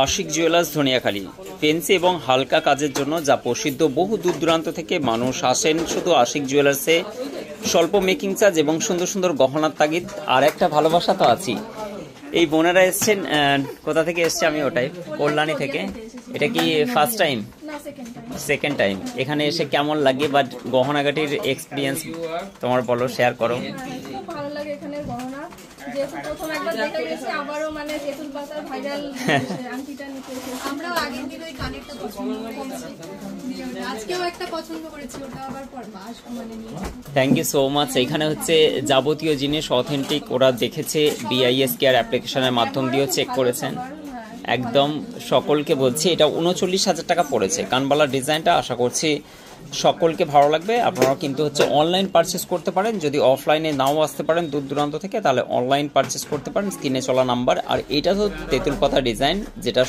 Ashiq jewellers Dhaniakhali fancy এবং হালকা কাজের জন্য যা প্রসিদ্ধ। বহু দূর দূরান্ত থেকে মানুষ আসেন শুধু আশিক জুয়েলার্সে স্বল্প মেকিং চার্জ এবং সুন্দর সুন্দর গহনার তাগিদ। আর একটা ভালোবাসা তো আছি। এই বোনেরা এসছেন কোথা থেকে এসছে? আমি ওটাই কল্যাণী থেকে। এটা কি ফার্স্ট টাইম? Second time. এখানে এসে কেমন লাগে বা গহনাগাটির এক্সপিরিয়েন্স তোমার বলো, শেয়ার করো। ভালো লাগে এখানে গহনা, যেহেতু প্রথম একবার দেখে গেছি, আবারও মানে তেঁতুল পাতার ভাইরাল আংটিটা নিতে এসেছি। আমরাও আগের দিন ওই কানেরটা পছন্দ করেছি, আজকেও একটা পছন্দ করেছি, ওটা আবার পরবা আসবো মানে নিয়ে। Thank you so much. এখানে হচ্ছে যাবতীয় জিনিস অথেন্টিক, ওরা দেখেছে BIS কেয়ার অ্যাপ্লিকেশনের মাধ্যম দিয়েও চেক করেছেন। একদম সকলকে বলছি, এটা 39,000 টাকা পড়েছে কানবালার ডিজাইনটা। আশা করছি সকলকে ভালো লাগবে। আপনারা কিন্তু হচ্ছে অনলাইন পারচেস করতে পারেন, যদি অফলাইনে নাও আসতে পারেন দূর দূরান্ত থেকে, তাহলে অনলাইন পারচেস করতে পারেন। স্ক্রিনে চলা নাম্বার। আর এটা তো তেঁতুল পাতা ডিজাইন, যেটা